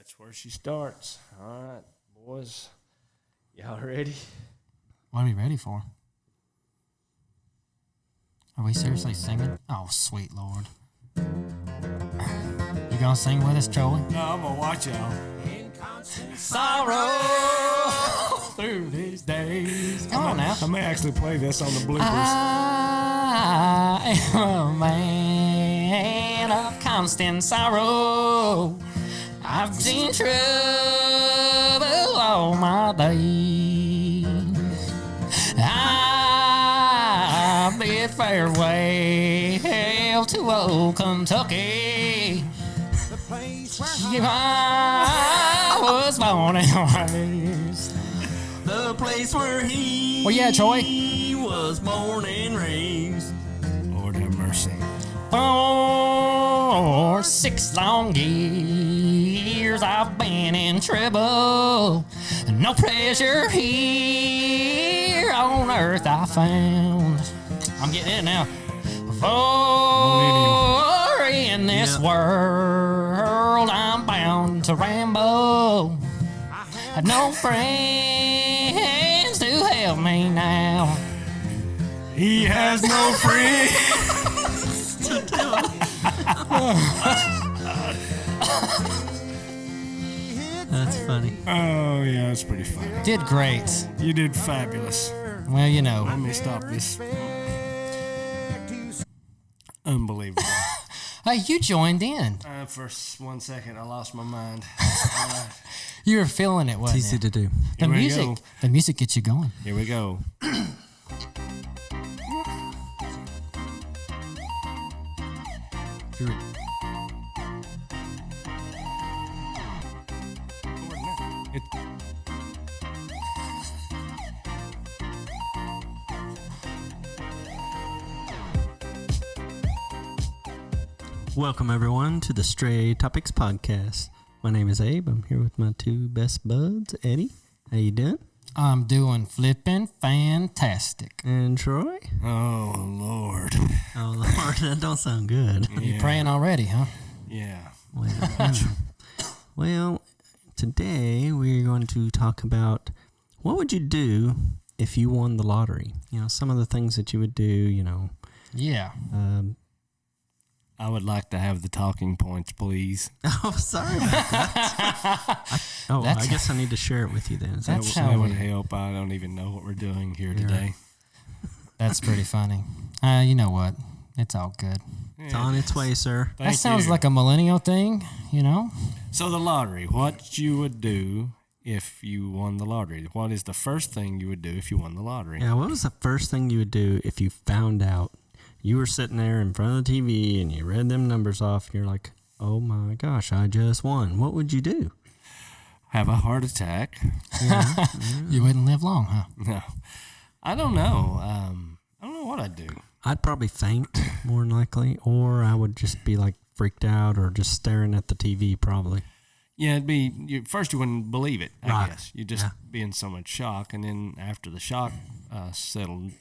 That's where she starts. All right, boys. Y'all ready? What are we ready for? Are we seriously singing? Oh, sweet Lord. You gonna sing with us, Joey? No, I'm gonna watch y'all. Sorrow through these days. Come on now. I may actually play this on the bloopers. I am a man of constant sorrow. I've seen trouble all my days. I bid farewell to old Kentucky. The place where I was born and raised. The place where he Troy? was born and raised. Lord have mercy. For 6 long years I've been in trouble. No pleasure here on earth I found. I'm getting it now. For in this world I'm bound to ramble. Had no friends to help me now. He has no friend. That's funny. Oh, yeah, that's pretty funny. Did great. You did fabulous. Well, you know. Let me stop this. Unbelievable. Hey, you joined in. For 1 second, I lost my mind. You were feeling it, It's wasn't easy it? to do. The Here we music, go. the music gets you going. Here we go. Welcome, everyone, to the Stray Topics Podcast. My name is Abe. I'm here with my two best buds, Eddie. How you doing? I'm doing flipping fantastic. And Troy? Oh, Lord. Oh, Lord, that don't sound good. You praying already, huh? Yeah. Well, today we're going to talk about what would you do if you won the lottery? You know, some of the things that you would do, you know. Yeah. I would like to have the talking points, please. Oh, sorry about that. I guess I need to share it with you then. That how would we- help. I don't even know what we're doing here today. That's pretty funny. You know what? It's all good. It's on its way, sir. That sounds like a millennial thing, you know? So the lottery, what you would do if you won the lottery? What is the first thing you would do if you won the lottery? Yeah, what was the first thing you would do if you found out you were sitting there in front of the TV and you read them numbers off and you're like, oh my gosh, I just won. What would you do? Have a heart attack? You wouldn't live long, huh? No. I don't know. I don't know what I'd do. I'd probably faint, more than likely, or I would just be like freaked out or just staring at the TV probably. Yeah, it'd be, first you wouldn't believe it, I Right. guess. You'd just be in so much shock, and then after the shock settled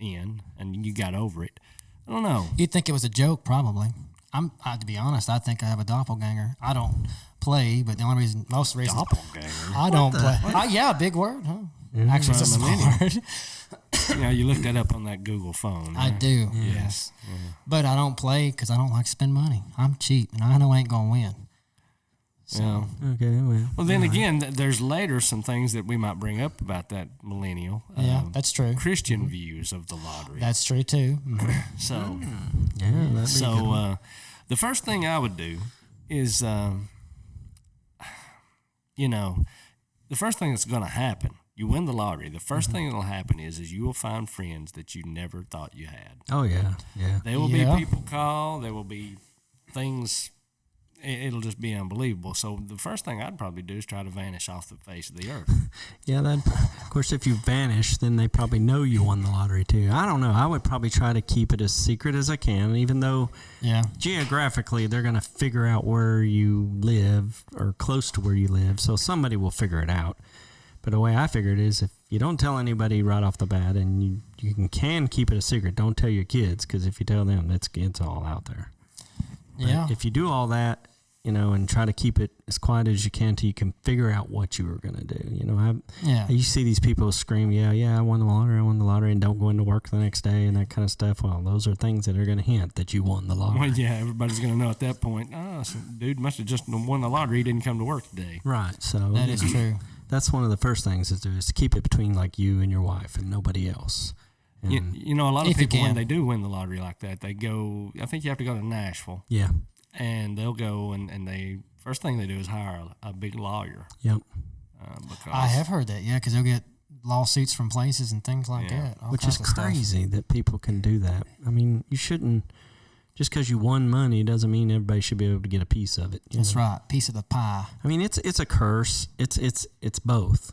in and you got over it, I don't know. You'd think it was a joke, probably. To be honest, I think I have a doppelganger. I don't play, but the only reason, most reasons, Doppelganger. I don't play. Yeah, big word, huh? Actually, it's a small word. Yeah, you looked that up on that Google phone. I right? do. Yes. But I don't play because I don't like to spend money. I'm cheap, and I know I ain't going to win. Yeah. Okay, Well, then again, there's later some things that we might bring up about that millennial. Yeah, that's true. Christian views of the lottery. That's true, too. So, yeah, that'd be a good one. the first thing I would do is, the first thing that's going to happen, you win the lottery, the first thing that'll happen is you will find friends that you never thought you had. Oh, yeah, yeah. There will Yeah. be people call, there will be things, it'll just be unbelievable. So the first thing I'd probably do is try to vanish off the face of the earth. Yeah, of course, if you vanish, then they probably know you won the lottery, too. I don't know. I would probably try to keep it as secret as I can, even though Yeah. geographically they're going to figure out where you live or close to where you live, so somebody will figure it out. But the way I figure it is if you don't tell anybody right off the bat and you can keep it a secret, don't tell your kids, because if you tell them, it's all out there. But Yeah. if you do all that and try to keep it as quiet as you can till you can figure out what you were going to do. You see these people scream, yeah, I won the lottery, and don't go into work the next day and that kind of stuff. Well, those are things that are going to hint that you won the lottery. Well, yeah, everybody's going to know at that point, so dude must have just won the lottery. He didn't come to work today. Right. So That is true. that's one of the first things is to keep it between like you and your wife and nobody else. And A lot of If you people, when can. they do win the lottery like that, they go, I think you have to go to Nashville, yeah. and they'll go and they, first thing they do is hire a big lawyer. Yep. Because I have heard that, because they'll get lawsuits from places and things like Yeah. that. all Which is kinds of stuff. crazy that people can do that. I mean, you shouldn't, just because you won money doesn't mean everybody should be able to get a piece of it. That's right. Piece of the pie. I mean, it's a curse. It's both.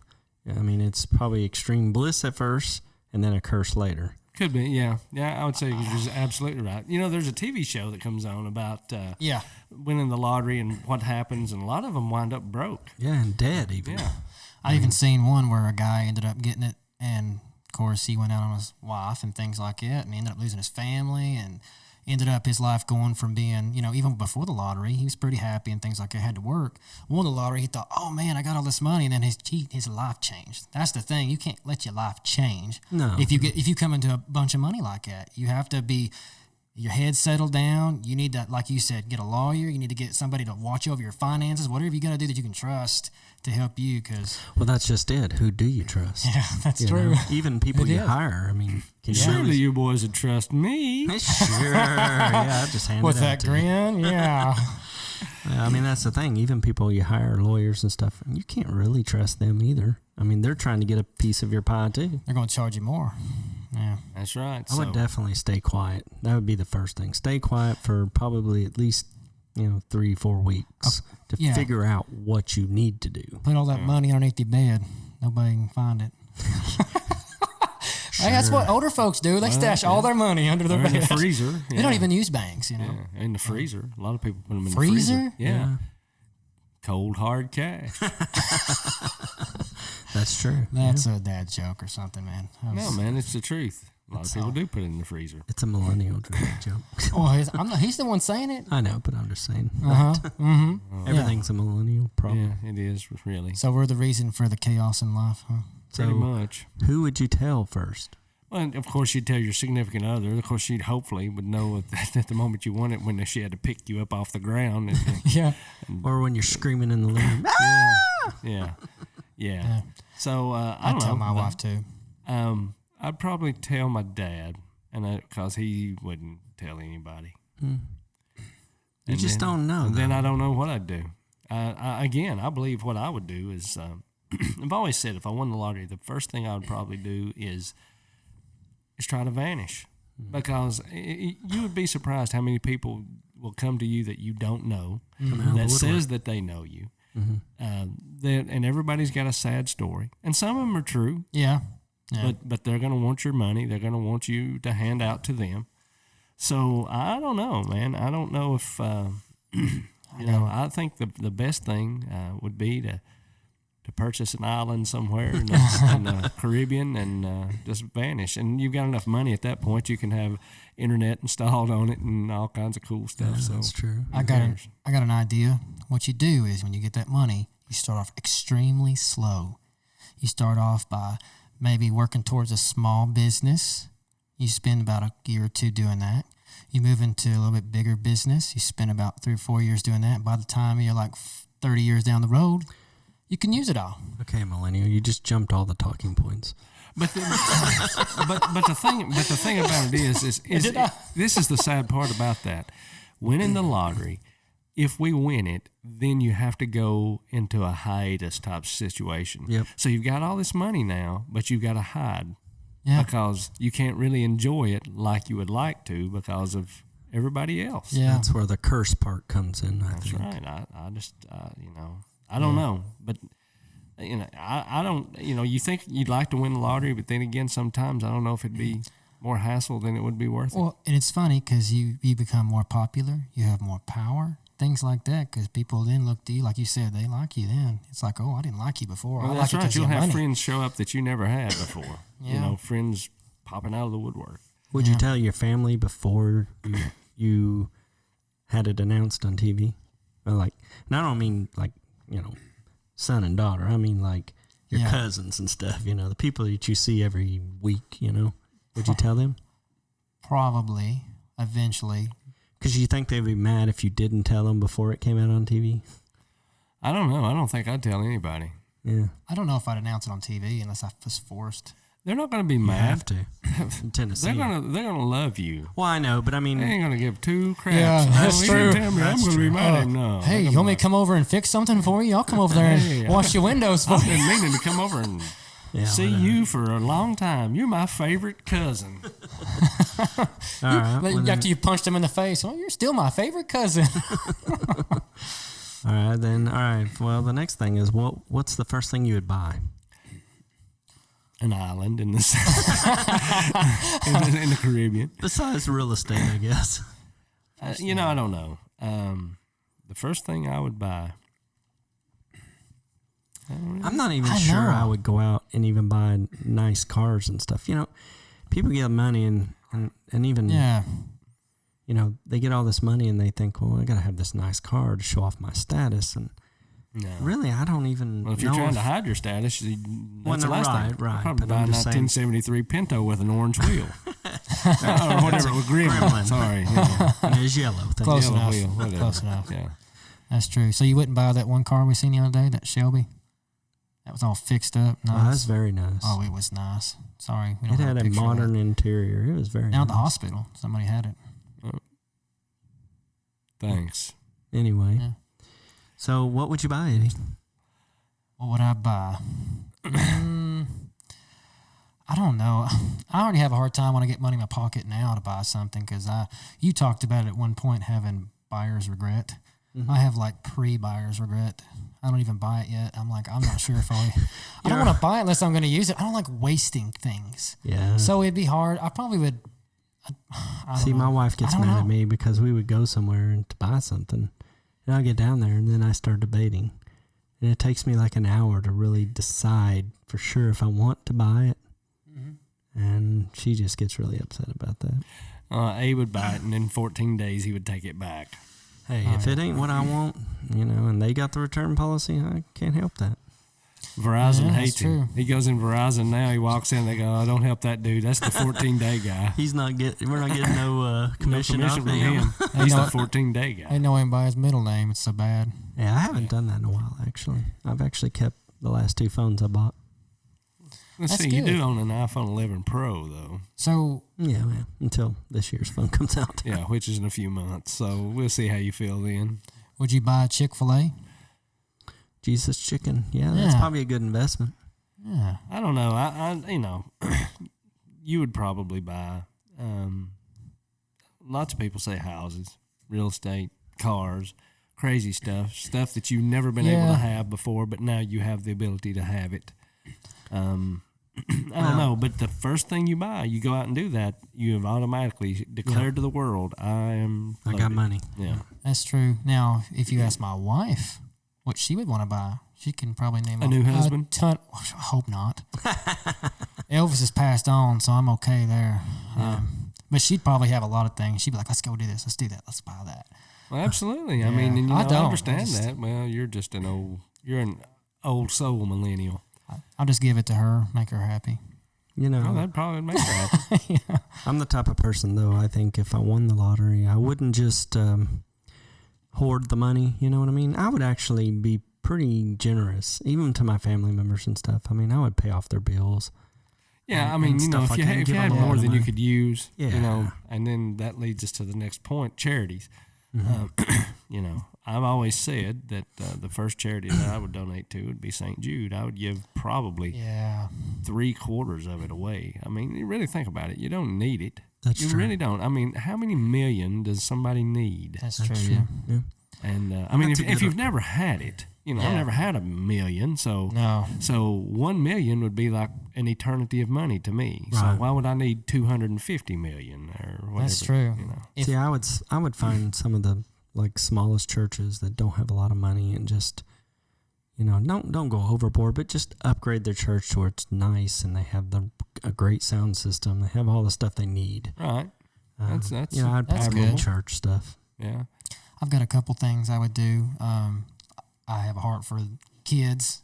I mean, it's probably extreme bliss at first and then a curse later. could be, yeah. I would say you're absolutely right. There's a TV show that comes on about Yeah. winning the lottery and what happens, and a lot of them wind up broke. Yeah, and dead even. Yeah. I even seen one where a guy ended up getting it, and of course he went out on his wife and things like that, and he ended up losing his family, and ended up his life going from being, even before the lottery, he was pretty happy and things like that, had to work. Won the lottery, he thought, oh man, I got all this money, and then his life changed. That's the thing, you can't let your life change. No. If you come into a bunch of money like that, you have to be. Your head settled down. You need to, like you said, get a lawyer. You need to get somebody to watch over your finances. Whatever you got to do that you can trust to help you. Because Well, that's just it. Who do you trust? yeah, that's You true. know? Even people It you is. hire. I mean, can you Surely really? you boys would trust me. Sure. Yeah, I just handed With it that to you. grin, yeah. I mean, that's the thing. Even people you hire, lawyers and stuff, you can't really trust them either. I mean, they're trying to get a piece of your pie too. They're going to charge you more. Yeah. That's right. I would definitely stay quiet. That would be the first thing. Stay quiet for probably at least 3-4 weeks to yeah. figure out what you need to do. Put all that money underneath your bed. Nobody can find it. Hey, that's what older folks do. They stash all their money under their Or in the bed. freezer. They don't even use banks, Yeah, in the freezer. A lot of people put them in Freezer? the freezer. Yeah. Cold hard cash. That's true. That's a dad joke or something, man. No, man, it's the truth. A lot of people do put it in the freezer. It's a millennial joke. Oh, he's the one saying it. I know, but I'm just saying. Everything's a millennial problem. Yeah, it is really. So we're the reason for the chaos in life, huh? Pretty So, much. who would you tell first? Well, and of course, you'd tell your significant other. Of course, she'd hopefully would know at the moment you want it when she had to pick you up off the ground. Yeah. Or when you're screaming in the living room? Yeah. So I I don't tell know. my wife too. I'd probably tell my dad, and because he wouldn't tell anybody. You just don't know. And then though. I don't know what I'd do. I believe what I would do is, I've always said if I won the lottery, the first thing I would probably do is try to vanish, because you would be surprised how many people will come to you that you don't know, that says that they know you. And everybody's got a sad story, and some of them are true. Yeah. Yeah. But they're going to want your money. They're going to want you to hand out to them. So I don't know, man. I don't know if I think the best thing would be to purchase an island somewhere in the Caribbean and just vanish. And you've got enough money at that point, you can have internet installed on it and all kinds of cool stuff. Yeah, so that's true. I got an idea. What you do is when you get that money, you start off extremely slow. You start off by maybe working towards a small business. You spend about a year or two doing that. You move into a little bit bigger business. You spend about 3 or 4 years doing that. By the time you're like 30 years down the road, you can use it all. Okay, millennial, you just jumped all the talking points. But the thing about it is this is the sad part about that. Winning the lottery, if we win it, then you have to go into a hiatus type situation. Yep. So you've got all this money now, but you've got to hide Yeah. because you can't really enjoy it like you would like to because of everybody else. Yeah. That's where the curse part comes in, I That's think. right. I just, I don't know, but I don't, you think you'd like to win the lottery, but then again, sometimes I don't know if it'd be more hassle than it would be worth it. Well, and it's funny because you become more popular. You have more power. Things like that, because people then look to you, like you said, they like you then. It's like, oh, I didn't like you before. Well, I that's like you right. because You'll you have have money. friends show up that you never had before. Yeah. Friends popping out of the woodwork. Would you tell your family before you had it announced on TV? Or like, and I don't mean like, son and daughter. I mean like your cousins and stuff, the people that you see every week, Would you tell them? Probably, eventually. Because you think they'd be mad if you didn't tell them before it came out on TV? I don't know. I don't think I'd tell anybody. Yeah. I don't know if I'd announce it on TV unless I was forced. They're not going to be You mad. have to. In Tennessee. They're gonna love you. Well, I know, but I mean, They ain't gonna give two craps. Yeah, that's You didn't true. Tell me I'm gonna be mad at him. No. Hey, you want me to come over and fix something for you? I'll come over there and Hey, wash your windows for I've you. been meaning to come over and yeah, see whatever. you for a long time. You're my favorite cousin. All right. well, then- After you punched him in the face, well, you're still my favorite cousin. all right, then. All right. Well, the next thing is what's the first thing you would buy? An island in the in the Caribbean. Besides real estate, I guess. I don't know. The first thing I would buy. I'm not even I sure know. I would go out and even buy nice cars and stuff. People get money and even, Yeah. they get all this money and they think, well, I got to have this nice car to show off my status. And No. really, I don't even Well, if know you're trying to hide your status, that's the last thing. right. I'd probably But buy a I'm just saying- 1973 Pinto with an orange wheel. Or whatever, with Gremlin. Gremlin. Sorry. Yeah. It's yellow. Thank Close you. Yellow enough. wheel, whatever. Close enough. Yeah. That's true. So you wouldn't buy that one car we seen the other day, that Shelby? That was all fixed up. Nice. Oh, that's very nice. Oh, it was nice. Sorry. We don't It have had a picture of modern interior. It was very it. Down at the nice. hospital. Somebody had it. Thanks. Anyway. Yeah. So what would you buy, Eddie? What would I buy? I don't know. I already have a hard time when I get money in my pocket now to buy something because you talked about it at one point having buyer's regret. Mm-hmm. I have like pre-buyer's regret. I don't even buy it yet. I'm like, I'm not sure if I don't want to buy it unless I'm going to use it. I don't like wasting things. Yeah. So it'd be hard. I probably would. I don't See, know. my wife gets I don't mad know. at me because we would go somewhere and to buy something, and I'll get down there and then I start debating, and it takes me like an hour to really decide for sure if I want to buy it, and she just gets really upset about that. A would buy it, and in 14 days he would take it back. Hey, if it ain't what I want, and they got the return policy, I can't help that. Verizon Yeah, hates that's him. true. He goes in Verizon now. He walks in. They go, "Oh, don't help that dude. That's the 14-day guy. We're not getting no commission, No off commission from him. him. Hey, He's no- the 14-day guy." I know him by his middle name. It's so bad. Yeah, I haven't done that in a while actually. I've actually kept the last 2 phones I bought. Let's That's see. You good. do own an iPhone 11 Pro though. So Yeah, until this year's phone comes out. Yeah, which is in a few months. So we'll see how you feel then. would you buy a Chick-fil-A? Jesus chicken. Yeah, that's Yeah. probably a good investment. Yeah. I don't know. You would probably buy. Lots of people say houses, real estate, cars, crazy stuff that you've never been able Yeah. to have before, but now you have the ability to have it. I don't know, but the first thing you buy, you go out and do that, you have automatically declared to the world, I I got loaded." money. Yeah. That's true. Now, if you ask my wife what she would want to buy, she can probably name A new husband? A ton. I hope not. Elvis has passed on, so I'm okay there. But she'd probably have a lot of things. She'd be like, "Let's go do this. Let's do that. Let's buy that." Well, absolutely. I Yeah. mean, and, I I don't. understand I just- that. Well, you're an old soul millennial. I'll just give it to her, make her happy. Well, that'd probably make her happy. I'm the type of person, though, I think if I won the lottery, I wouldn't just hoard the money. You know what I mean? I would actually be pretty generous, even to my family members and stuff. I mean, I would pay off their bills. Yeah, I and mean, stuff if like you that, had, if give you had them a lot more of than you money. could use, Yeah. and then that leads us to the next point, charities. Mm-hmm. I've always said that the first charity that I would donate to would be St. Jude. I would give probably Yeah. 3/4 of it away. I mean, you really think about it. You don't need it. That's you true. really don't. I mean, how many million does somebody need? That's That's true. true. Yeah. Yeah. And I mean, That's if a good you've never had it, I've Yeah. never had $1 million, so No. so 1 million would be like an eternity of money to me. So Right. why would I need 250 million or whatever? That's true. If- See, I would find some of the smallest churches that don't have a lot of money and just don't go overboard, but just upgrade their church to where it's nice and they have a great sound system. They have all the stuff they need. Right. That's I'd That's package good. church stuff. yeah. I've got a couple things I would do. I have a heart for kids,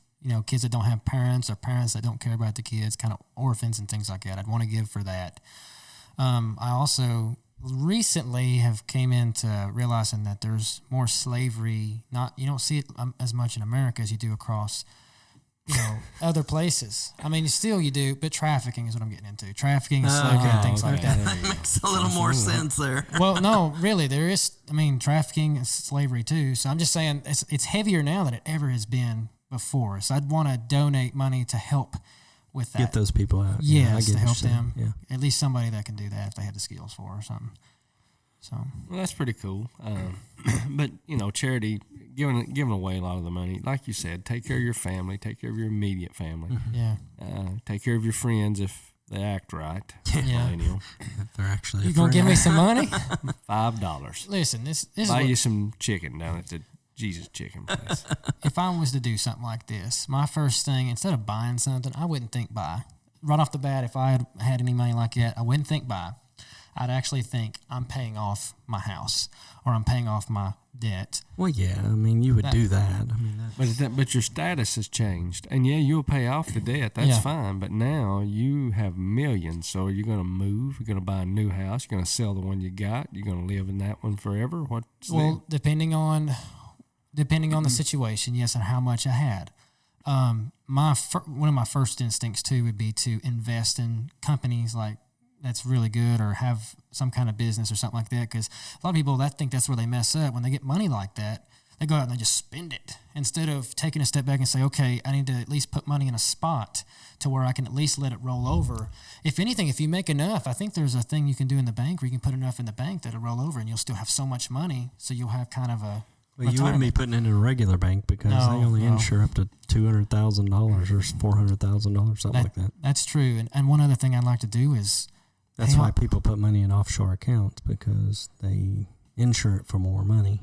kids that don't have parents or parents that don't care about the kids, kind of orphans and things like that. I'd want to give for that. I also recently have came into realizing that there's more slavery. You don't see it as much in America as you do across, other places. I mean, you do, but trafficking is what I'm getting into. Trafficking and slavery and things like that. That makes a little more sense there. Well, no, really, there is. I mean, trafficking and slavery too. So I'm just saying it's heavier now than it ever has been before. So I'd want to donate money to help with that. Get those people out. Yes, I get to help what you're saying. them. Yeah. At least somebody that can do that if they have the skills for or something. So Well, that's pretty cool. But charity, giving away a lot of the money, like you said, take care of your family, take care of your immediate family, yeah, take care of your friends if they act right. Yeah. Millennial. If they're actually you gonna give me some money? $5. Listen, this is Buy what, you some chicken down at the Jesus Chicken place. if I was to do something like this, my first thing, instead of buying something, I wouldn't think buy. Right off the bat, if I had any money like that, I wouldn't think buy. I'd actually think I'm paying off my house or I'm paying off my debt. Well, yeah. I mean, you would do that. I mean, But your status has changed, and yeah, you'll pay off the debt. That's Yeah. fine. But now you have millions, so you're going to move. You're going to buy a new house. You're going to sell the one you got. You're going to live in that one forever. What's Well, depending on the situation, yes, and how much I had. One of my first instincts too would be to invest in companies like that's really good or have some kind of business or something like that. Because a lot of people think that's where they mess up when they get money like that. They go out and they just spend it instead of taking a step back and say, okay, I need to at least put money in a spot to where I can at least let it roll over. If anything, if you make enough, I think there's a thing you can do in the bank where you can put enough in the bank that'll roll over and you'll still have so much money. So you'll have kind of a well, you wouldn't be putting it in a regular bank because No, they only no. insure up to $200,000 or $400,000, something like that. That's true. And one other thing I'd like to do is That's Hey, why people put money in offshore accounts because they insure it for more money.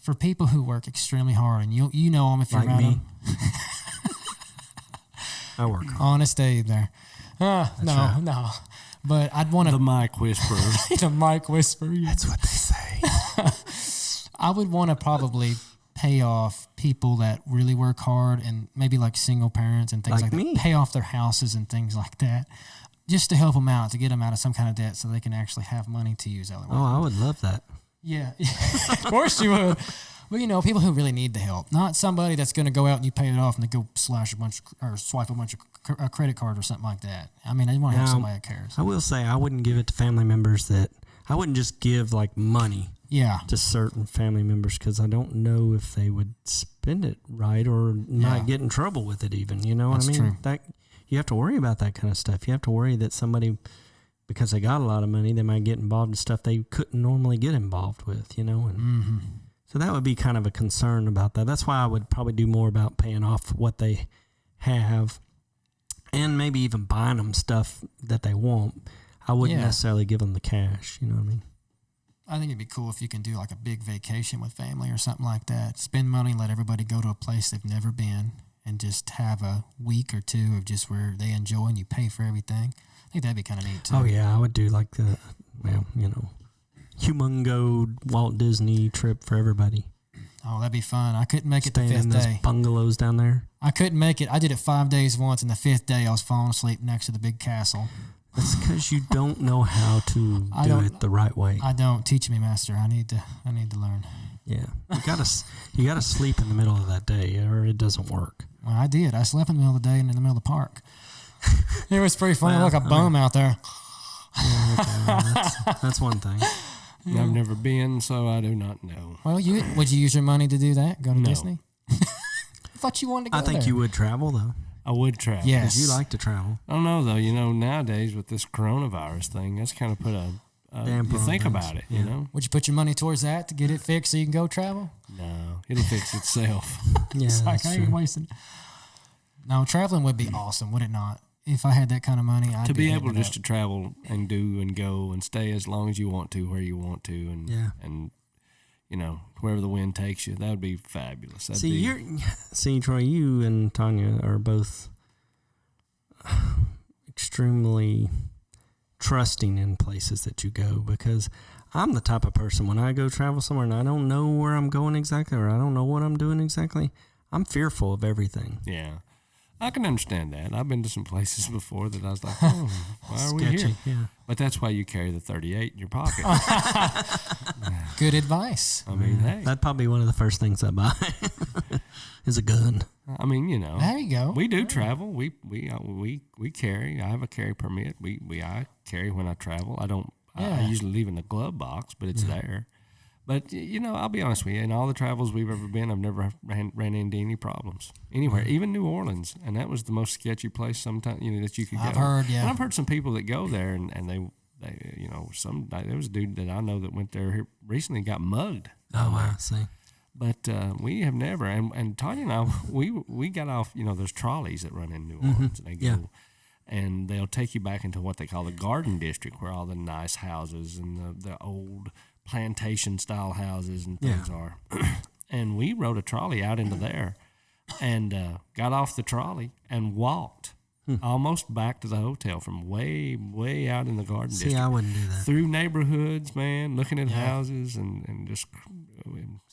for people who work extremely hard, and you know them if you're Like around me. them. I work hard. Honest Abe there. No. But I'd want the to mic whisperer? the mic whisper. That's what they say. I would want to probably pay off people that really work hard and maybe like single parents and things Like like me. that. Pay off their houses and things like that. Just to help them out, to get them out of some kind of debt so they can actually have money to use otherwise. Oh, I would love that. Yeah, of course you would. But people who really need the help, not somebody that's going to go out and you pay it off and they go swipe a bunch of credit card or something like that. I mean, they want to help Now, somebody that cares. I will say I wouldn't give it to family members that I wouldn't just give like money Yeah, to certain family members because I don't know if they would spend it right or might get in trouble with it even. You know what I That's mean? true. That you have to worry about that kind of stuff. You have to worry that somebody, because they got a lot of money, they might get involved in stuff they couldn't normally get involved with, and so that would be kind of a concern about that. That's why I would probably do more about paying off what they have and maybe even buying them stuff that they want. I wouldn't Yeah. necessarily give them the cash, you know what I mean? I think it'd be cool if you can do like a big vacation with family or something like that. Spend money, let everybody go to a place they've never been, and just have a week or two of just where they enjoy and you pay for everything. I think that'd be kind of neat too. Oh, yeah, I would do like the, humongo Walt Disney trip for everybody. Oh, that'd be fun. I couldn't make it the Staying in fifth those day. bungalows down there. I couldn't make it. I did it 5 days once, and the fifth day I was falling asleep next to the big castle. That's because you don't know how to I do don't- it the right way. I don't. Teach me, master. I need to learn. Yeah, you gotta sleep in the middle of that day, or it doesn't work. Well, I did. I slept in the middle of the day and in the middle of the park. It was pretty fun. Well, Like a bum out there. Yeah, okay, well, that's one thing. I've never been, so I do not know. Well, would you use your money to do that? Go to No. Disney? I thought you wanted to go I think there. you would travel though, I would travel. Yes. because you like to travel. I don't know though. Nowadays with this coronavirus thing, that's kind of put a Damper you on think things. about it. Yeah. Would you put your money towards that to get it fixed so you can go travel? No, it'll fix itself. Yeah, It's like, that's I ain't true. wasting. No, traveling would be awesome, would it not? If I had that kind of money, I'd To be hitting able it just up. to travel and do and go and stay as long as you want to, where you want to, and Yeah. and wherever the wind takes you, that would be fabulous. That'd be, See, Troy, you and Tanya are both extremely trusting in places that you go because I'm the type of person when I go travel somewhere and I don't know where I'm going exactly or I don't know what I'm doing exactly, I'm fearful of everything. Yeah. I can understand that. I've been to some places before that I was like, oh, why are we here? Sketchy, yeah. But that's why you carry the 38 in your pocket. Good advice. I mean, hey. That'd probably be one of the first things I buy is a gun. I mean, you know. There you go. We do travel. We carry. I have a carry permit. I carry when I travel. I don't. I Yeah. usually leave in the glove box, but it's there. But you know, I'll be honest with you. In all the travels we've ever been, I've never ran into any problems anywhere. Even New Orleans, and that was the most sketchy place. Sometimes that you could go. I've heard, yeah. And I've heard some people that go there, and they there was a dude that I know that went there here recently, got mugged. Oh, wow. See. But we have never, and Tanya and I, we got off, there's trolleys that run in New Orleans, and they go, Yeah. and they'll take you back into what they call the Garden District, where all the nice houses and the old plantation-style houses and things are. And we rode a trolley out into there and got off the trolley and walked almost back to the hotel from way, way out in the Garden See, District. I wouldn't do that. Through neighborhoods, man, looking at houses and just...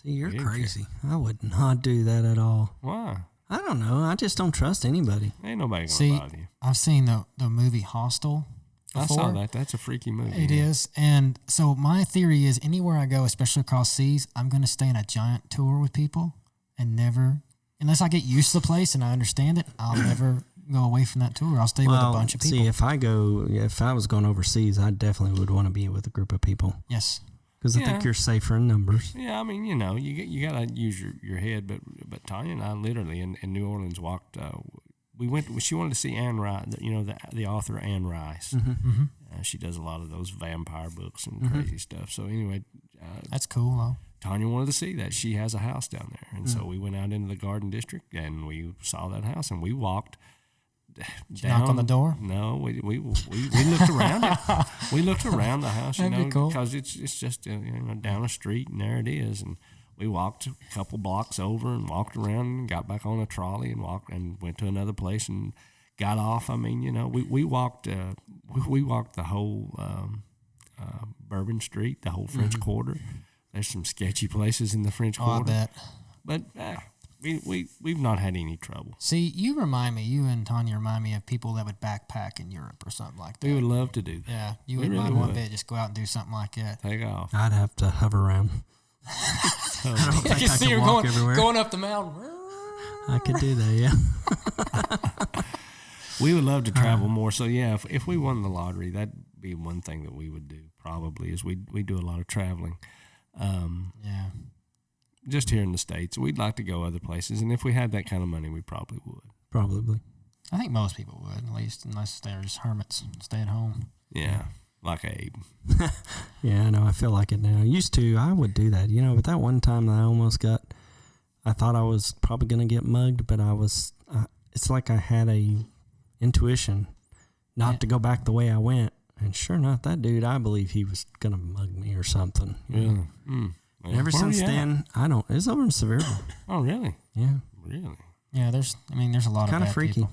See, you're didn't care. crazy. I would not do that at all. Why? I don't know. I just don't trust anybody. Ain't nobody gonna See, bother you. I've seen the movie Hostel before. I saw that. That's a freaky movie. It is. And so my theory is anywhere I go, especially across seas, I'm going to stay in a giant tour with people and never, unless I get used to the place and I understand it, I'll never go away from that tour. I'll stay with a bunch of people. See, if I was going overseas, I definitely would want to be with a group of people Yes. because I think you're safer in numbers. Yeah, I mean, you gotta use your head, but Tanya and I literally in New Orleans walked. We went. She wanted to see Anne Rice. The author Anne Rice. She does a lot of those vampire books and crazy stuff. So anyway, That's cool, though. Tanya wanted to see that. She has a house down there, and so we went out into the Garden District and we saw that house, and we walked. Knock on the door? No, we looked around it. We looked around the house, That'd be cool. because it's just down a street and there it is. And we walked a couple blocks over and walked around and got back on a trolley and walked and went to another place and got off. I mean, we walked the whole Bourbon Street, the whole French Quarter. There's some sketchy places in the French Oh, I Quarter, bet. but we've not had any trouble. See, you and Tanya remind me of people that would backpack in Europe or something like that. We would love to do that. Yeah, you We wouldn't really mind one would. bit. Just go out and do something like that. Take off. I'd have to hover around. I don't think I could walk everywhere. going up the mountain. I could do that, yeah. We would love to travel more. So yeah, if we won the lottery, that'd be one thing that we would do. Probably is we do a lot of traveling. Yeah. Just here in the States, we'd like to go other places, and if we had that kind of money, we probably would. Probably. I think most people would, at least, unless they're just hermits, stay at home. Yeah, like Abe. Yeah, I know. I feel like it now. Used to, I would do that, but that one time that I thought I was probably going to get mugged, but it's like I had a intuition not to go back the way I went. And sure enough, that dude, I believe he was going to mug me or something. Yeah. And ever since then, it's over in Sevierville. Oh, really? Yeah. Really? Yeah, there's a lot Kind of of bad freaky. people.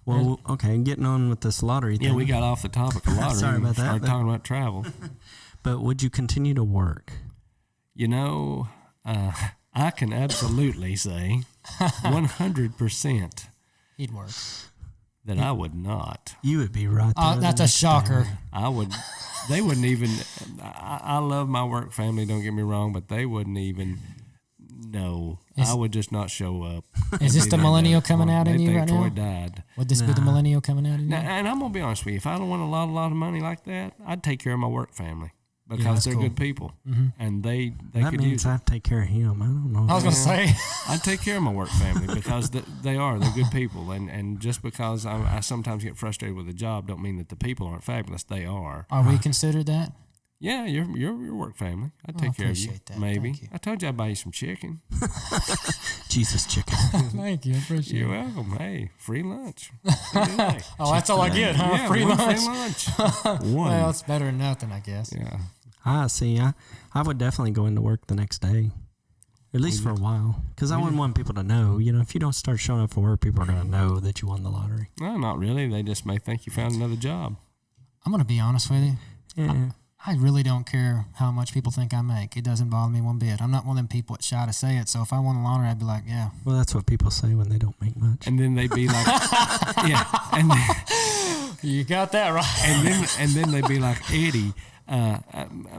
Well, okay, getting on with this lottery thing. Yeah, we got off the topic of lottery. Sorry and about that, started but- talking about travel. But would you continue to work? I can absolutely say 100% He'd work. that I would not. You would be right there. Oh, that's the a next day. shocker. I would. They wouldn't even. I love my work family. Don't get me wrong, but they wouldn't even know. I would just not show up. Is this the millennial coming out in They'd you think right Troy now? died. Would this be the millennial coming out in you? Now, and I'm gonna be honest with you. If I don't want a lot of money like that, I'd take care of my work family because that's they're cool. good people, and they That could means use it. I have to take care of him. I don't know. I was going to say. I'd take care of my work family because they're good people, and just because I sometimes get frustrated with the job, don't mean that the people aren't fabulous. They are. Are we considered that? Yeah, your work family. I'd take care of you. appreciate that. Maybe. Thank you. I told you I'd buy you some chicken. Jesus chicken. Thank you. I appreciate You're welcome. Hey, free lunch. Hey. Oh, that's all I get, huh? Yeah, Free one lunch. free lunch. One. Well, it's better than nothing, I guess. Yeah. See. I would definitely go into work the next day, at least for a while, because I wouldn't want people to know. If you don't start showing up for work, people are going to know that you won the lottery. No, not really. They just may think you found another job. I'm going to be honest with you. Yeah. I really don't care how much people think I make. It doesn't bother me one bit. I'm not one of them people that's shy to say it. So if I won the lottery, I'd be like, yeah. Well, that's what people say when they don't make much. And then they'd be like, yeah, and You got that right. and then they'd be like, Eddie,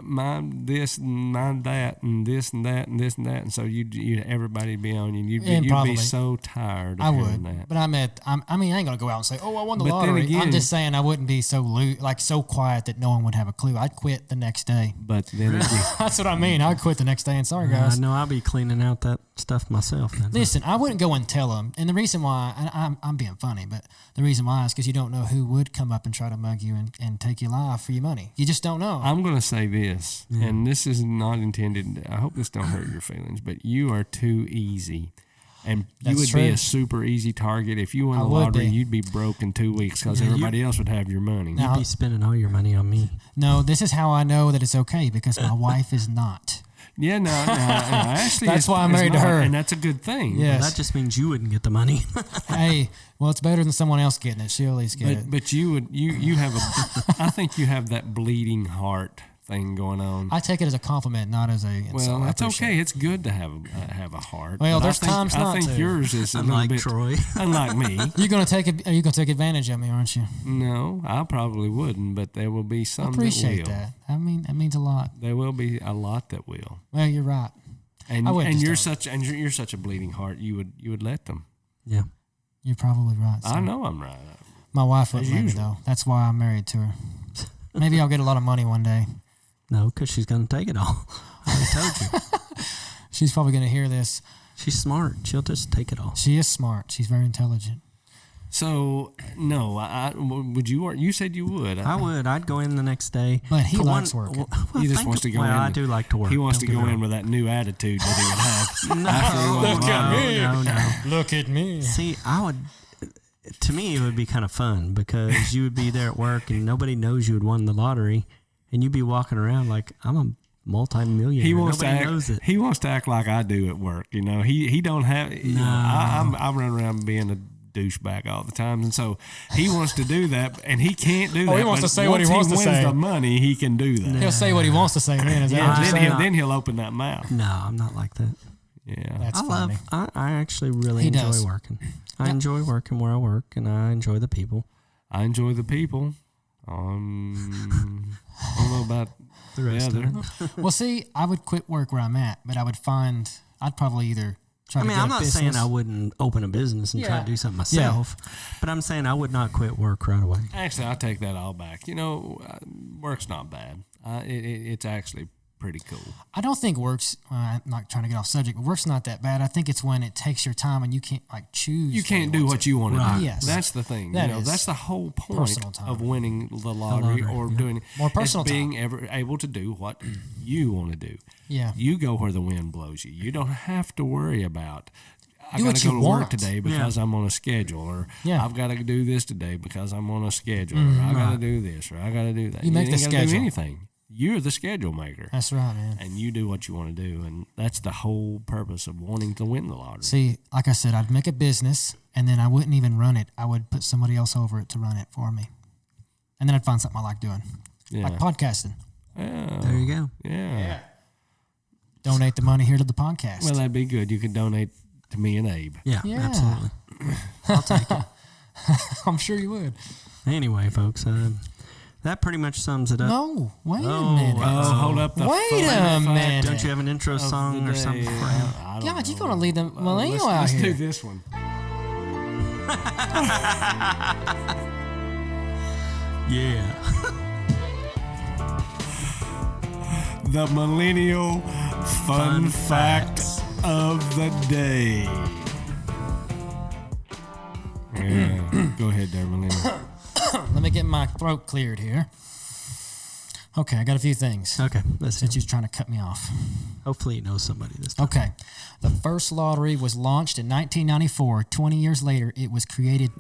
mine this and mine that and this and that and this and that, and so you everybody'd be on you. And You'd probably. be so tired of I hearing would, that. but I mean, I ain't gonna go out and say, "Oh, I won the But then lottery." again- I'm just saying I wouldn't be so so quiet that no one would have a clue. I'd quit the next day. But then again, That's what I mean. I'd quit the next day and sorry guys. No, I'll be cleaning out that stuff myself. Then. Listen, I wouldn't go and tell them. And the reason why, and I'm being funny, but the reason why is because you don't know who would come up and try to mug you and take your life for your money. You just don't know. I'm going to say this, and this is not intended. I hope this don't hurt your feelings, but you are too easy, and you That's would true. be a super easy target if you won I the would lottery. be. You'd be broke in 2 weeks because Yeah, everybody else would have your money. Now- You'd be spending all your money on me. No, this is how I know that it's okay because my wife is not. Yeah, no. Actually, That's why I'm married to not, her. and that's a good thing. Yeah. Yes. That just means you wouldn't get the money. Hey, well, it's better than someone else getting it. She'll at least get it. But you would you have a I think you have that bleeding heart thing going on. I take it as a compliment, not as a insult. Well, I that's appreciate okay. it. It's good to have a heart. Well, But there's times I not think to. yours is a little Unlike bit Troy. unlike me. You're gonna take advantage of me, aren't you? No, I probably wouldn't, but there will be some I appreciate that will. that. I mean, that means a lot. There will be a lot that will. Well, you're right. And I wouldn't you're just you're such a bleeding heart. You would let them. Yeah. You're probably right. I sir. know I'm right. My wife wouldn't As let me usual. though. That's why I'm married to her. Maybe I'll get a lot of money one day. No, because she's going to take it all. I already told you. She's probably gonna hear this. She's smart. She'll just take it all. She is smart. She's very intelligent. So no, would you work? You said you would. I would. I'd go in the next day. But he For likes one- working. well, He just think- wants to go well, in. I do like to work. He wants Don't to get go me in wrong. with that new attitude that he would have. After he won the Look at lottery. me. No. Look at me. See, I would. To me, it would be kind of fun because you would be there at work and nobody knows you had won the lottery, and you'd be walking around like I'm a multi-millionaire. He wants nobody to act. knows it. He wants to act like I do at work. You know, he don't have. You know, I run around being a douchebag all the time, and so he wants to do that, and he can't do that. Oh, he wants but to say what he once wants to wins say. the money, he can do that. He'll say what he wants to say. Then is that Yeah, what you're then, saying? then he'll open that mouth. No, I'm not like that. Yeah, That's I funny. I actually really He enjoy does. working. I enjoy working where I work, and I enjoy the people. I enjoy the people. I don't know about The rest of other. it. Well, see, I would quit work where I'm at, but I'd probably either try I to mean, get I'm a not business. saying I wouldn't open a business and try Yeah. to do something myself, but I'm saying I would not quit work right away. Actually, I take that all back. You know, work's not bad. It's actually pretty cool. I don't think work's. I'm not trying to get off subject, but work's not that bad. I think it's when it takes your time and you can't like choose. You can't do what you want to Right. do. Yes. That's the thing. That you know, is that's the whole point personal time. of winning the lottery, lottery, or yeah. doing More is personal being able to do what you want to do. Yeah. You go where the wind blows you. You don't have to worry about. I Do got what to go you to work want. today because I'm on a schedule, or Yeah. I've got to do this today because I'm on a schedule, or I got to do this, or I got to do that. You make the ain't gotta do schedule. anything. You're the schedule maker. That's right, man. And you do what you want to do, and that's the whole purpose of wanting to win the lottery. See, like I said, I'd make a business and then I wouldn't even run it. I would put somebody else over it to run it for me. And then I'd find something I like doing, Yeah. like podcasting. There you go. Yeah. Donate the money here to the podcast. Well, that'd be good. You could donate to me and Abe. Yeah, Yeah. absolutely. I'll take it. I'm sure you would. Anyway, folks, that pretty much sums it up. No, wait Oh, a minute. Oh, hold up the Wait fun a fact minute. Don't you have an intro of song the or something? day. For I don't God, you're know. going to lead the millennial out let's here. do this one. Yeah. The millennial fun fact of the day. Yeah. Go ahead there, millennial. Let me get my throat cleared here. Okay, I got a few things. Okay, let's Since you're trying to cut me off. hopefully you know somebody this time. Okay. The first lottery was launched in 1994. 20 years later, it was created.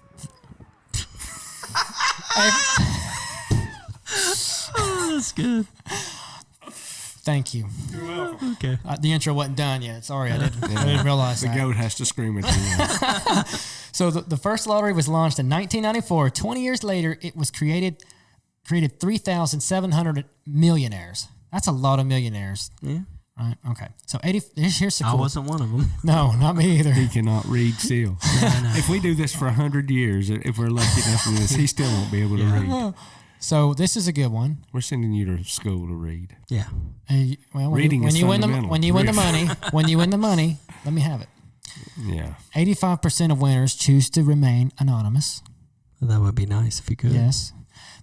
Oh, that's good. Thank you. Okay. The intro wasn't done yet. Sorry, I didn't realize The that. goat has to scream at you. So the first lottery was launched in 1994. 20 years later, it was created. created 3,700 millionaires. That's a lot of millionaires. Yeah. Right. Okay. So 80. Here's the I cool. wasn't one of them. No, not me either. He cannot read still. If we do this for 100 years, if we're lucky enough to do this, he still won't be able to read. So this is a good one. We're sending you to school to read. Yeah. Well, Reading when is you win the fundamental. when you win the money, when you win the money, let me have it. Yeah. 85% of winners choose to remain anonymous. That would be nice if you could. Yes.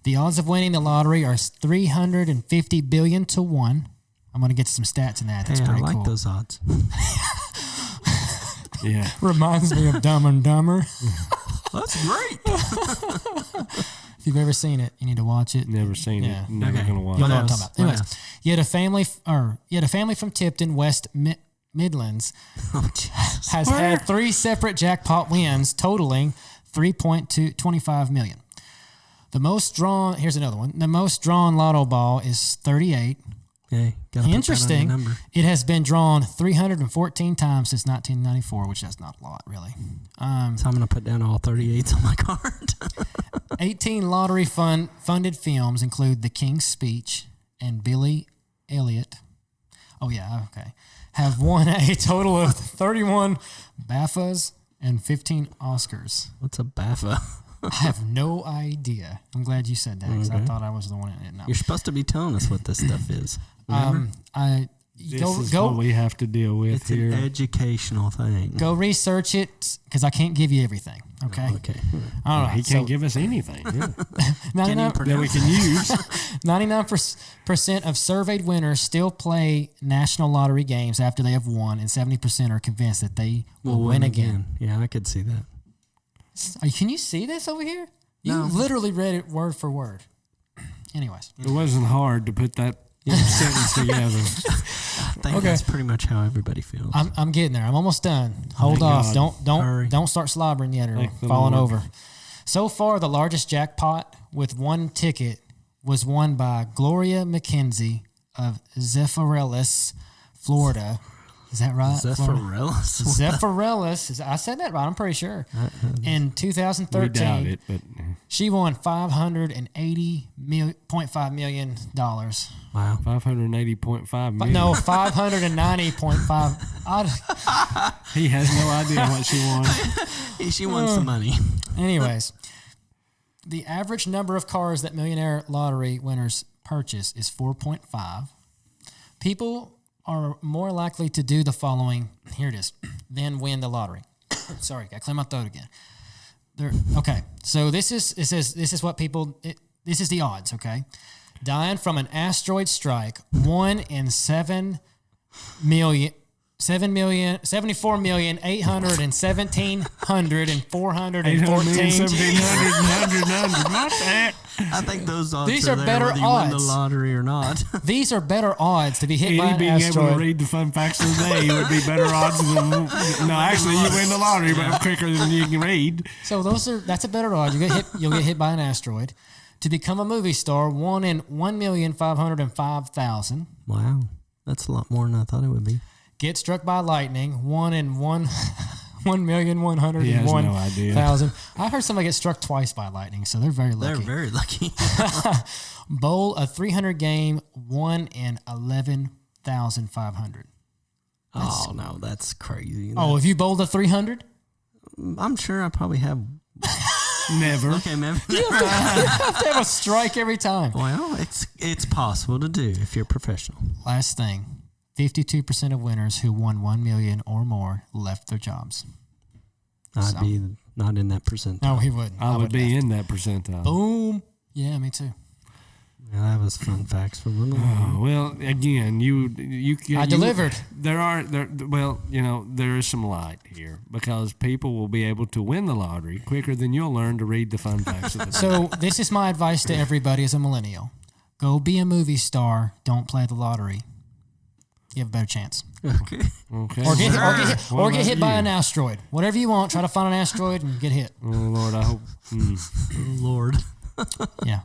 The odds of winning the lottery are 350 billion to 1. I'm going to get some stats in that. That's Hey, I pretty like cool. those odds. Yeah. Reminds me of Dumb and Dumber. That's great. If you've ever seen it, you need to watch it. Never seen Yeah. it. Never Okay. going to watch You'll know it. what I'm talking about. What Anyways, else? you had a family from Tipton, West Midlands, Oh, Jesus. has had 3 separate jackpot wins totaling 3.25 million. The most drawn, here's another one. The most drawn lotto ball is 38. Hey, gotta Interesting. Put that on your number. It has been drawn 314 times since 1994, which that's not a lot, really. So I'm going to put down all 38s on my card. 18 lottery funded films include The King's Speech and Billy Elliot. Oh, yeah, okay. Have won a total of 31 BAFTAs and 15 Oscars. What's a BAFTA? I have no idea. I'm glad you said that because I thought I was the one that didn't know. You're supposed to be telling us what this stuff is. Remember? This is what we have to deal with It's here. an educational thing. Go research it because I can't give you everything. Okay. Okay. I don't know. He can't give us anything. Yeah. 99, that we can use. 99% of surveyed winners still play national lottery games after they have won, and 70% are convinced that they will win again. Yeah, I could see that. Can you see this over here? You No. literally read it word for word. Anyways, It wasn't hard to put that sentence together. I think Okay. that's pretty much how everybody feels. I'm getting there. I'm almost done. Hold Thank off. God. Hurry. Don't start slobbering yet or Thank the falling Lord. over. So far, the largest jackpot with one ticket was won by Gloria McKenzie of Zephyrillis, Florida. Is that right? Florida? Zephyrillis? Zephyrillis. I said that right. I'm pretty sure. In We 2013, doubt it, but she won $580.5 million. Wow. 580.5 million. But no, 590.5. He has no idea what she won. She wants the money. Anyways, the average number of cars that millionaire lottery winners purchase is 4.5. People are more likely to do the following. Here it is. Then win the lottery. Sorry, got to clear my throat again. Okay, so this is what people. This is the odds. Okay, dying from an asteroid strike, 1 in 7,074,817,414. I think those odds These are are there better whether you win the odds. lottery or not. These are better odds to be hit by Eddie an being able to asteroid. read the fun facts of the day would be better odds than no. Actually, you win the lottery, but quicker than you can read. So that's a better odds. You'll get hit by an asteroid. To become a movie star, 1 in 1,505,000. Wow. That's a lot more than I thought it would be. Get struck by lightning, 1 in 1,101,000. He has no idea. I heard somebody get struck twice by lightning, so they're very lucky. They're very lucky. Bowl a 300 game, 1 in 11,500. Oh, no, that's crazy. Oh, if you bowled a 300? I'm sure I probably have. Never. Okay, maybe. You have to have a strike every time. Well, it's possible to do if you're professional. Last thing, 52% of winners who won 1 million or more left their jobs. I'd be not in that percentile. No, he wouldn't. I would be in that percentile. Boom. Yeah, me too. Yeah, that was fun facts for women. Oh, well, again, I delivered. There is some light here because people will be able to win the lottery quicker than you'll learn to read the fun facts of the day. So this is my advice to everybody as a millennial. Go be a movie star. Don't play the lottery. You have a better chance. Okay. Okay. Or get What hit about by you? an asteroid. Whatever you want. Try to find an asteroid and get hit. Oh, Lord, I hope. Lord. Yeah.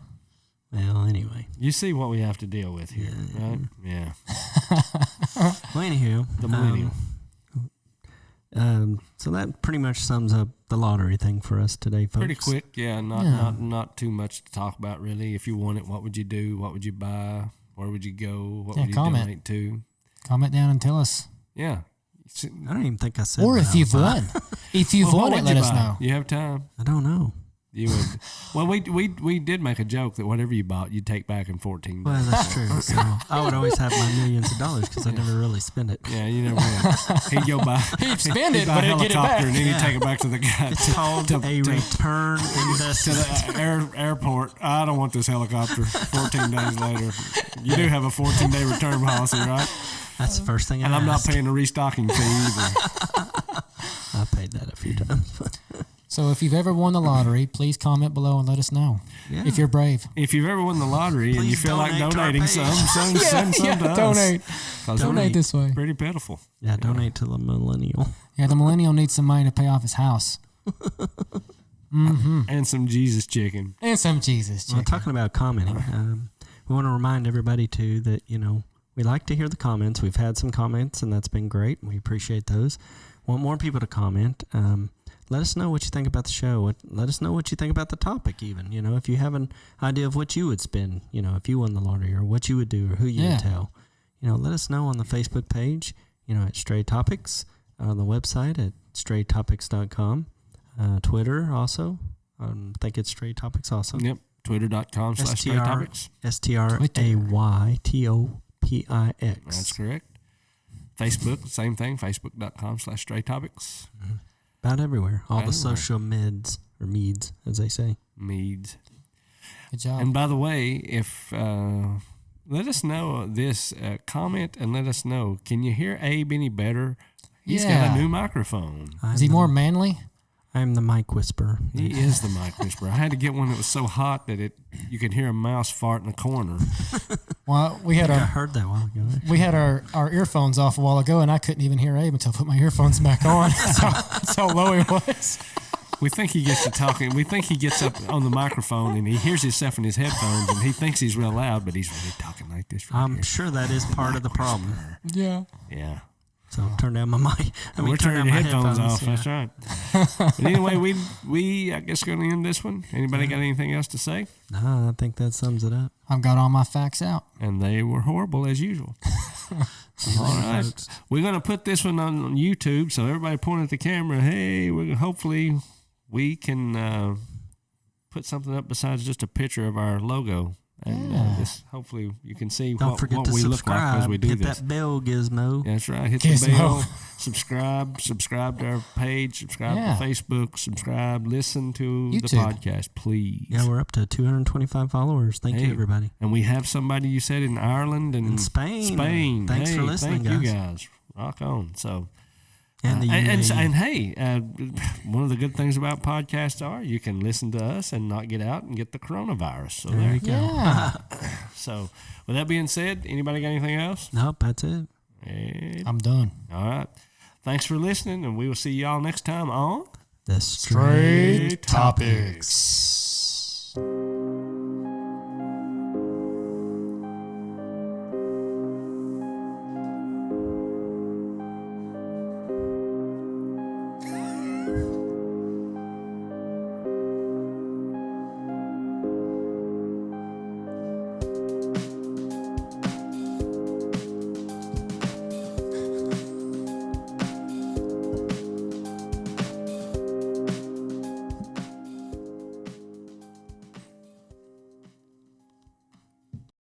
Well, anyway. You see what we have to deal with here, right? Yeah. Well, anywho. The millennial. So that pretty much sums up the lottery thing for us today, folks. Pretty quick, yeah. Not too much to talk about, really. If you won it, what would you do? What would you buy? Where would you go? What would you comment. donate to? Comment down and tell us. Yeah. I don't even think I said Or that if you've out loud. won. If you've Well, won what it, would let you us buy? know. You have time. I don't know. You would. Well, we did make a joke that whatever you bought, you'd take back in 14 days. Well, that's true. So I would always have my millions of dollars because I never really spend it. Yeah, you never will. He'd go buy. He'd spend he'd it, buy but a he'd get it helicopter back. and then he'd take it back to the guy. It's called a return To investment. the airport. I don't want this helicopter. 14 days later, you do have a 14-day return policy, right? That's the first thing I And I'm not asked. paying a restocking fee either. I paid that a few times. So if you've ever won the lottery, please comment below and let us know. Yeah. If you're brave. If you've ever won the lottery and you Please feel like donate to our donating page. some, send some to us. donate. 'Cause Donate we're this way. pretty pitiful. Yeah, donate to the millennial. Yeah, the millennial needs some money to pay off his house. And some Jesus chicken. And some Jesus Well, chicken. talking about commenting, we want to remind everybody too that we like to hear the comments. We've had some comments, and that's been great. We appreciate those. Want more people to comment. Let us know what you think about the show. Let us know what you think about the topic. Even if you have an idea of what you would spend, if you won the lottery, or what you would do, or who you would tell. Let us know on the Facebook page. At Stray Topics, on the website at straytopics.com. Twitter also. I think it's Stray Topics also. Yep. Twitter.com/straytopics. STRAYTOPIX. That's correct. Facebook, same thing. Facebook.com/straytopics. About everywhere. All the Everywhere. social meds, or meads, as they say. Meads. Good job. And by the way, if let us know this, comment and let us know. Can you hear Abe any better? He's got Yeah. a new microphone. Is he more manly? I'm the mic whisperer. He is the mic whisperer. I had to get one that was so hot that you could hear a mouse fart in the corner. Well, we had I our heard that a while ago. our earphones off a while ago, and I couldn't even hear Abe until I put my earphones back on. That's how low he was. We think he gets to talking. We think he gets up on the microphone and he hears himself in his headphones and he thinks he's real loud, but he's really talking like this right I'm here. sure that is part of the problem. Yeah. Yeah. So turn down my mic. We're turn turning down your my headphones off. yeah. That's right. But anyway, we I guess going to end this one. Anybody got anything else to say? Nah, I think that sums it up. I've got all my facts out. And they were horrible as usual. All right. We're going to put this one on YouTube, so everybody point at the camera. Hey, hopefully we can put something up besides just a picture of our logo. And this, hopefully you can see Don't forget what to we look like subscribe. as we do Hit this. that bell gizmo. That's right. Hit Gizmo. the bell. Subscribe to our page. Subscribe Yeah. to Facebook. Subscribe. Listen to the YouTube. podcast, please. Yeah, we're up to 225 followers. Thank you, Hey. everybody. And we have somebody you said in Ireland and In Spain. Spain. Thanks Hey, for listening, thank you guys. guys. Rock on. So. And the and UAE. hey, one of the good things about podcasts are you can listen to us and not get out and get the coronavirus. So There there. you go. Yeah. So with that being said, anybody got anything else? Nope, that's it. Eh, I'm done. all right. Thanks for listening, and we will see y'all next time on The Stray Topics.